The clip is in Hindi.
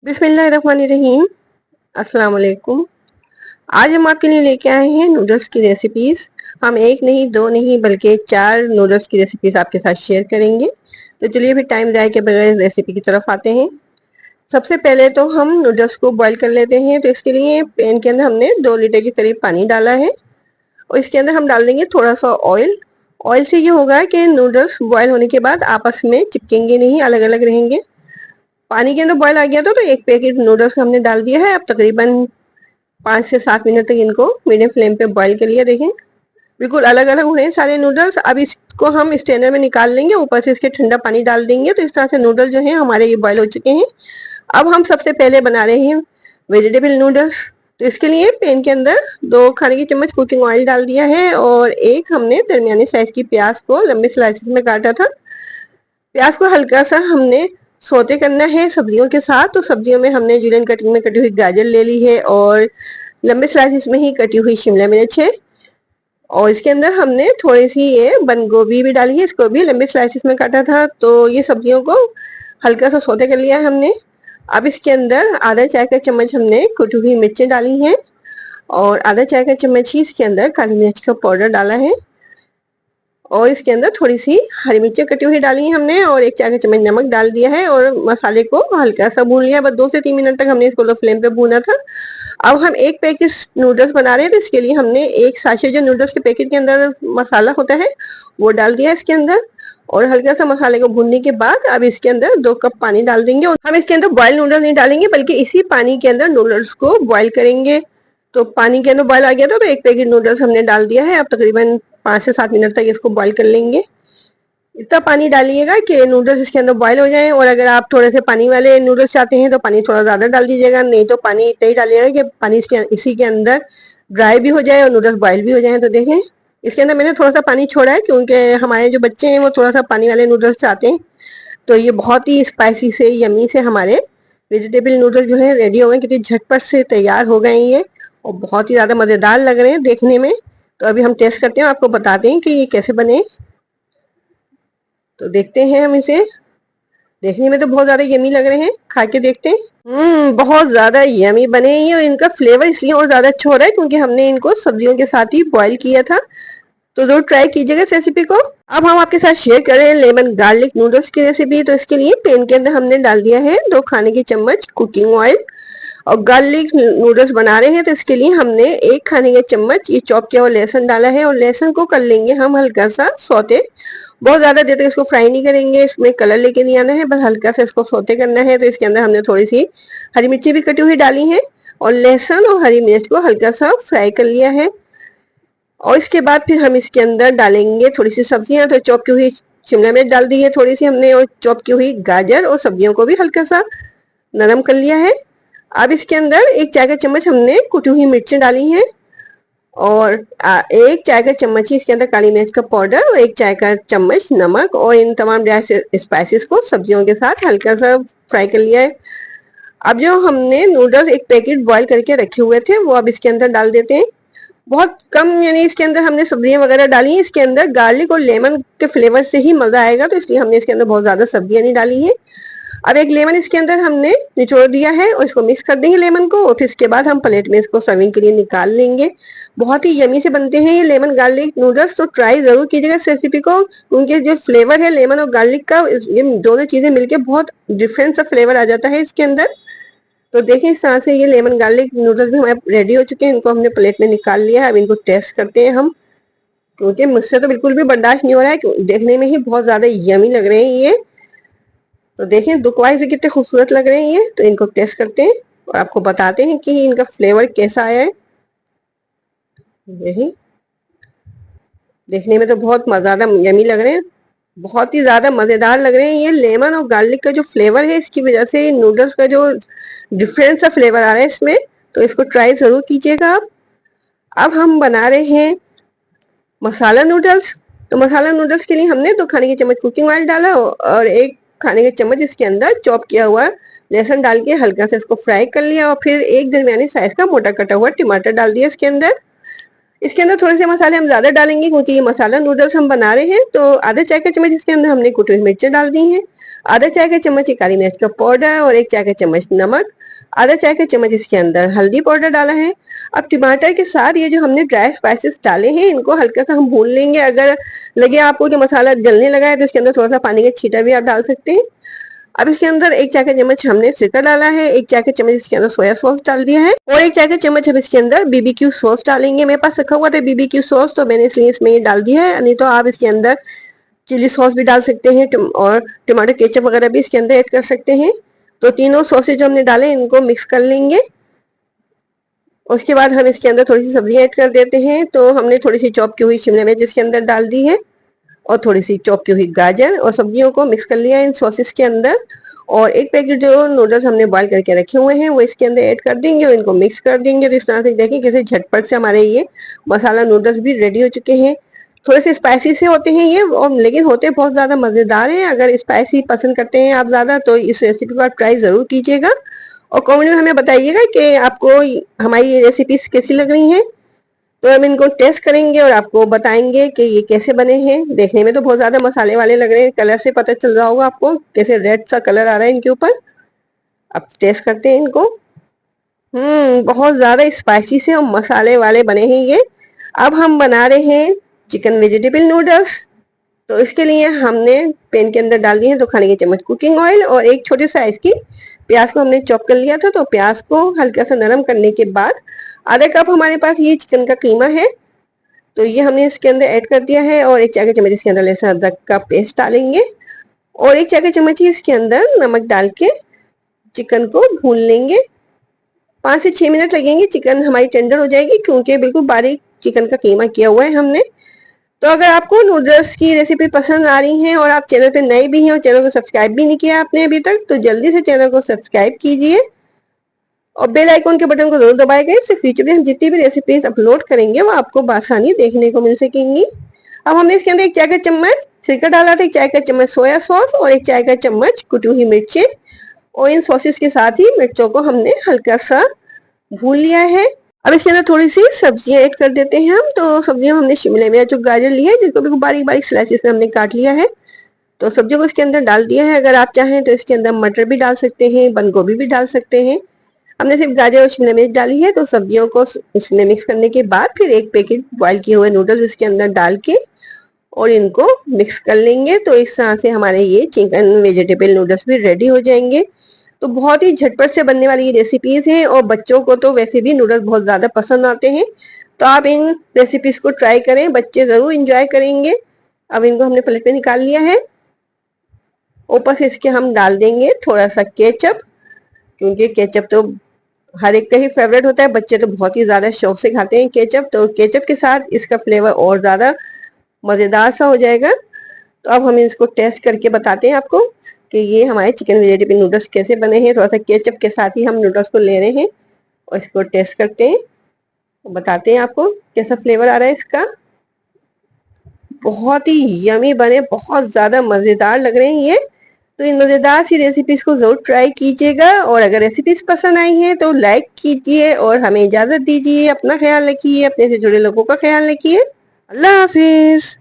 बिस्मिल्लाहिर्रहमानिर्रहीम। अस्सलाम वालेकुम। आज हम आपके लिए लेके आए हैं नूडल्स की रेसिपीज। हम एक नहीं दो नहीं बल्कि 4 नूडल्स की रेसिपीज आपके साथ शेयर करेंगे। तो चलिए फिर टाइम जाए के बगैर रेसिपी की तरफ आते हैं। सबसे पहले तो हम नूडल्स को बॉईल कर लेते हैं। तो इसके लिए पैन के अंदर हमने 2 लीटर के करीब पानी डाला है और इसके अंदर हम डाल देंगे थोड़ा सा ऑयल। ऑयल से ये होगा कि नूडल्स बॉईल होने के बाद आपस में चिपकेंगे नहीं, अलग अलग रहेंगे। पानी के अंदर बॉयल आ गया था तो एक पैकेट नूडल्स हमने डाल दिया है। अब तकरीबन 5 से 7 मिनट तक इनको मीडियम फ्लेम पे बॉईल कर लिया। देखें बिल्कुल अलग अलग हो रहे हैं सारे नूडल्स। अब इसको हम स्ट्रेनर में निकाल लेंगे, ऊपर से इसके ठंडा पानी डाल देंगे। तो इस तरह से नूडल जो है हमारे ये बॉयल हो चुके हैं। अब हम सबसे पहले बना रहे हैं वेजिटेबल नूडल्स। तो इसके लिए पैन के अंदर 2 खाने की चम्मच कुकिंग ऑयल डाल दिया है और एक हमने दरमियानी साइज की प्याज को लंबे स्लाइसेस में काटा था। प्याज को हल्का सा हमने सौते करना है सब्जियों के साथ। तो सब्जियों में हमने जुलियन कटिंग में कटी हुई गाजर ले ली है और लंबे स्लाइसिस में ही कटी हुई शिमला मिर्च है और इसके अंदर हमने थोड़ी सी ये बंद गोभी भी डाली है, इसको भी लंबे स्लाइसिस में काटा था। तो ये सब्जियों को हल्का सा सौते कर लिया है हमने। अब इसके अंदर आधा चाय का चम्मच हमने कुटी हुई मिर्चें डाली हैं और आधा चाय का चम्मच ही इसके अंदर काली मिर्च का पाउडर डाला है और इसके अंदर थोड़ी सी हरी मिर्ची कटी हुई डाली है हमने और 1 चाय का चम्मच नमक डाल दिया है और मसाले को हल्का सा भून लिया। बस 2 से 3 मिनट तक हमने इसको लो फ्लेम पे भूना था। अब हम एक पैकेट नूडल्स बना रहे हैं तो इसके लिए हमने एक साशे जो नूडल्स के पैकेट के अंदर मसाला होता है वो डाल दिया इसके अंदर और हल्का सा मसाले को भूनने के बाद अब इसके अंदर 2 कप पानी डाल देंगे। और हम इसके अंदर बॉयल नूडल्स नहीं डालेंगे बल्कि इसी पानी के अंदर नूडल्स को बॉयल करेंगे। तो पानी के अंदर बॉयल आ गया था तो एक पैकेट नूडल्स हमने डाल दिया है। अब तकरीबन 5 से 7 मिनट तक इसको बॉईल कर लेंगे। इतना पानी डालिएगा कि नूडल्स इसके अंदर बॉईल हो जाएं और अगर आप थोड़े से पानी वाले नूडल्स चाहते हैं तो पानी थोड़ा ज़्यादा डाल दीजिएगा, नहीं तो पानी इतना ही डालिएगा कि पानी इसी के अंदर ड्राई भी हो जाए और नूडल्स बॉईल भी हो जाए। तो देखें इसके अंदर मैंने थोड़ा सा पानी छोड़ा है क्योंकि हमारे जो बच्चे हैं वो थोड़ा सा पानी वाले नूडल्स चाहते हैं। तो ये बहुत ही स्पाइसी से यमी से हमारे वेजिटेबल नूडल जो है रेडी हो गए, क्योंकि झटपट से तैयार हो गए ये और बहुत ही ज़्यादा मज़ेदार लग रहे हैं देखने में। तो अभी हम टेस्ट करते हैं, आपको बताते हैं कि ये कैसे बने। तो देखते हैं हम इसे। देखने में तो बहुत ज्यादा यमी लग रहे हैं, खा के देखते हैं। बहुत ज्यादा यमी बने हैं और इनका फ्लेवर इसलिए और ज्यादा अच्छा हो रहा है क्योंकि हमने इनको सब्जियों के साथ ही बॉईल किया था। तो जरूर ट्राई कीजिएगा इस रेसिपी को। अब हम आपके साथ शेयर कर रहे हैं लेमन गार्लिक नूडल्स की रेसिपी। तो इसके लिए पैन के अंदर हमने डाल दिया है 2 खाने की चम्मच कुकिंग ऑयल और गार्लिक नूडल्स बना रहे हैं तो इसके लिए हमने 1 खाने का चम्मच ये चॉप किया हुआ लहसुन डाला है और लहसुन को कर लेंगे हम हल्का सा सौते। बहुत ज्यादा देर तक इसको फ्राई नहीं करेंगे, इसमें कलर लेके नहीं आना है, बस हल्का सा इसको सौते करना है। तो इसके अंदर हमने थोड़ी सी हरी मिर्ची भी कटी हुई डाली है और लहसुन और हरी मिर्च को हल्का सा फ्राई कर लिया है। और इसके बाद फिर हम इसके अंदर डालेंगे थोड़ी सी सब्जियां। तो चॉप की हुई शिमला मिर्च डाल दी है थोड़ी सी हमने और चॉप की हुई गाजर और सब्जियों को भी हल्का सा नरम कर लिया है। अब इसके अंदर 1 चाय का चम्मच हमने कुटी हुई मिर्चें डाली हैं और 1 चाय का चम्मच ही इसके अंदर काली मिर्च का पाउडर और 1 चाय का चम्मच नमक और इन तमाम ड्राई स्पाइसेस को सब्जियों के साथ हल्का सा फ्राई कर लिया है। अब जो हमने नूडल्स एक पैकेट बॉईल करके रखे हुए थे वो अब इसके अंदर डाल देते हैं। बहुत कम यानी इसके अंदर हमने सब्जियां वगैरह डाली हैं। इसके अंदर गार्लिक और लेमन के फ्लेवर से ही मजा आएगा तो इसलिए हमने इसके अंदर बहुत ज्यादा सब्जियां नहीं डाली है। अब एक लेमन इसके अंदर हमने निचोड़ दिया है और इसको मिक्स कर देंगे लेमन को और फिर इसके बाद हम प्लेट में इसको सर्विंग के लिए निकाल लेंगे। बहुत ही यमी से बनते हैं ये लेमन गार्लिक नूडल्स। तो ट्राई जरूर कीजिएगा इस रेसिपी को क्योंकि जो फ्लेवर है लेमन और गार्लिक का, ये दोनों चीजें मिलके बहुत डिफरेंट सा फ्लेवर आ जाता है इसके अंदर। तो देखिए इस तरह से ये लेमन गार्लिक नूडल्स भी हमारे रेडी हो चुके हैं। इनको हमने प्लेट में निकाल लिया है। अब इनको टेस्ट करते हैं हम, क्योंकि मुझसे तो बिल्कुल भी बर्दाश्त नहीं हो रहा है, देखने में ही बहुत ज्यादा यमी लग रहे हैं ये। तो देखें दुखवाई से कितने खूबसूरत लग रहे हैं ये। तो इनको टेस्ट करते हैं और आपको बताते हैं कि इनका फ्लेवर कैसा आया है। यही देखने में तो बहुत ज्यादा यमी लग रहे हैं, बहुत ही ज्यादा मजेदार लग रहे हैं। ये लेमन और गार्लिक का जो फ्लेवर है इसकी वजह से नूडल्स का जो डिफरेंट सा फ्लेवर आ रहा है इसमें। तो इसको ट्राई जरूर कीजिएगा आप। अब हम बना रहे हैं मसाला नूडल्स। तो मसाला नूडल्स के लिए हमने 2 खाने के चम्मच कुकिंग ऑयल डाला और 1 खाने के चम्मच इसके अंदर चॉप किया हुआ लहसुन डाल के हल्का से इसको फ्राई कर लिया और फिर एक दरमियानी साइज का मोटा कटा हुआ टमाटर डाल दिया इसके अंदर। इसके अंदर थोड़े से मसाले हम ज्यादा डालेंगे क्योंकि ये मसाला नूडल्स हम बना रहे हैं। तो आधा चाय का चम्मच इसके अंदर हमने कुटी हुई मिर्चें डाल दी हैं, आधा चाय का चम्मच ये काली मिर्च का पाउडर और एक चाय का चम्मच नमक, आधा चाय का चम्मच इसके अंदर हल्दी पाउडर डाला है। अब टमाटर के साथ ये जो हमने ड्राई स्पाइसेस डाले हैं इनको हल्का सा हम भून लेंगे। अगर लगे आपको कि मसाला जलने लगा है तो इसके अंदर थोड़ा सा पानी का छींटा भी आप डाल सकते हैं। अब इसके अंदर एक चाय का चम्मच हमने सिरका डाला है, एक चाय का चम्मच इसके अंदर सोया सॉस डाल दिया है और एक चाय का चम्मच हम इसके अंदर बीबीक्यू सॉस डालेंगे। मेरे पास रखा हुआ था बीबीक्यू सॉस तो मैंने इसलिए इसमें ये डाल दिया है, नहीं तो आप इसके अंदर चिली सॉस भी डाल सकते हैं और टमाटो केचप वगैरह भी इसके अंदर ऐड कर सकते हैं। तो तीनों सॉसेज जो हमने डाले इनको मिक्स कर लेंगे। उसके बाद हम इसके अंदर थोड़ी सी सब्जियां ऐड कर देते हैं। तो हमने थोड़ी सी चॉप की हुई शिमला मिर्च इसके अंदर डाल दी है और थोड़ी सी चॉप की हुई गाजर और सब्जियों को मिक्स कर लिया इन सॉसेस के अंदर। और एक पैकेट जो नूडल्स हमने बॉईल करके रखे हुए हैं वो इसके अंदर ऐड कर देंगे और इनको मिक्स कर देंगे। तो इस तरह से देखिए कैसे झटपट से हमारे ये मसाला नूडल्स भी रेडी हो चुके हैं। थोड़े से स्पाइसी से होते हैं ये और लेकिन होते बहुत ज्यादा मजेदार हैं। अगर स्पाइसी पसंद करते हैं आप ज्यादा तो इस रेसिपी को आप ट्राई जरूर कीजिएगा और कमेंट में हमें बताइएगा कि आपको हमारी ये रेसिपीज कैसी लग रही हैं। तो हम इनको टेस्ट करेंगे और आपको बताएंगे कि ये कैसे बने हैं। देखने में तो बहुत ज्यादा मसाले वाले लग रहे हैं, कलर से पता चल रहा होगा आपको कैसे रेड सा कलर आ रहा है इनके ऊपर। अब टेस्ट करते हैं इनको। बहुत ज्यादा स्पाइसी से और मसाले वाले बने हैं ये। अब हम बना रहे हैं चिकन वेजिटेबल नूडल्स। तो इसके लिए हमने पैन के अंदर डाल दिए हैं तो खाने के चम्मच कुकिंग ऑयल और एक छोटे साइज की प्याज को हमने चॉप कर लिया था। तो प्याज को हल्का सा नरम करने के बाद आधा कप हमारे पास ये चिकन का कीमा है तो ये हमने इसके अंदर ऐड कर दिया है और एक चाय का चम्मच इसके अंदर लहसुन अदरक का पेस्ट डालेंगे और एक चाय का चम्मच ही इसके अंदर नमक डाल के चिकन को भून लेंगे। 5 से 6 मिनट लगेंगे, चिकन हमारी टेंडर हो जाएगी क्योंकि बिल्कुल बारीक चिकन का कीमा किया हुआ है हमने। तो अगर आपको नूडल्स की रेसिपी पसंद आ रही है और आप चैनल पे नए भी हैं और चैनल को सब्सक्राइब भी नहीं किया आपने अभी तक तो जल्दी से चैनल को सब्सक्राइब कीजिए और बेल आइकॉन के बटन को जरूर दबाएगा। इससे फ्यूचर में हम जितनी भी रेसिपीज अपलोड करेंगे वो आपको आसानी देखने को मिल सकेंगी। अब हमने इसके अंदर एक चाय का चम्मच सिरका डाला था, एक चाय का चम्मच सोया सॉस और एक चाय का चम्मच कुटी हुई मिर्चें और इन सॉसेस के साथ ही मिर्चों को हमने हल्का सा भून लिया है। अब इसके अंदर थोड़ी सी सब्जियां ऐड कर देते हैं हम। तो सब्जियां हमने शिमला मिर्च और गाजर ली है जिनको बिल्कुल बारीक बारीक स्लाइसेस में हमने काट लिया है। तो सब्जियों को इसके अंदर डाल दिया है। अगर आप चाहें तो इसके अंदर मटर भी डाल सकते हैं, बंद गोभी भी डाल सकते हैं। हमने सिर्फ गाजर और शिमला मिर्च डाली है। तो सब्जियों को इसमें मिक्स करने के बाद फिर एक पैकेट बॉईल किए हुए नूडल्स इसके अंदर डाल के और इनको मिक्स कर लेंगे। तो इस तरह से हमारे ये चिकन वेजिटेबल नूडल्स भी रेडी हो जाएंगे। तो बहुत ही झटपट से बनने वाली ये रेसिपीज हैं और बच्चों को तो वैसे भी नूडल्स बहुत ज्यादा पसंद आते हैं। तो आप इन रेसिपीज को ट्राई करें, बच्चे जरूर इंजॉय करेंगे। अब इनको हमने प्लेट में निकाल लिया है। ऊपर से इसके हम डाल देंगे थोड़ा सा केचप क्योंकि केचप तो हर एक का ही फेवरेट होता है, बच्चे तो बहुत ही ज्यादा शौक से खाते हैं केचप। तो केचप के साथ इसका फ्लेवर और ज्यादा मजेदार सा हो जाएगा। तो अब हम इसको टेस्ट करके बताते हैं आपको कि ये हमारे चिकन वेजिटेबल नूडल्स कैसे बने हैं। थोड़ा सा केचप के साथ ही हम नूडल्स को ले रहे हैं और इसको टेस्ट करते हैं, बताते हैं आपको कैसा फ्लेवर आ रहा है इसका। बहुत ही यमी बने, बहुत ज्यादा मजेदार लग रहे हैं ये। तो इन मजेदार सी रेसिपीज को जरूर ट्राई कीजिएगा और अगर रेसिपीज पसंद आई हैं तो लाइक कीजिए और हमें इजाजत दीजिए। अपना ख्याल रखिए, अपने से जुड़े लोगों का ख्याल रखिए। अल्लाह हाफिज।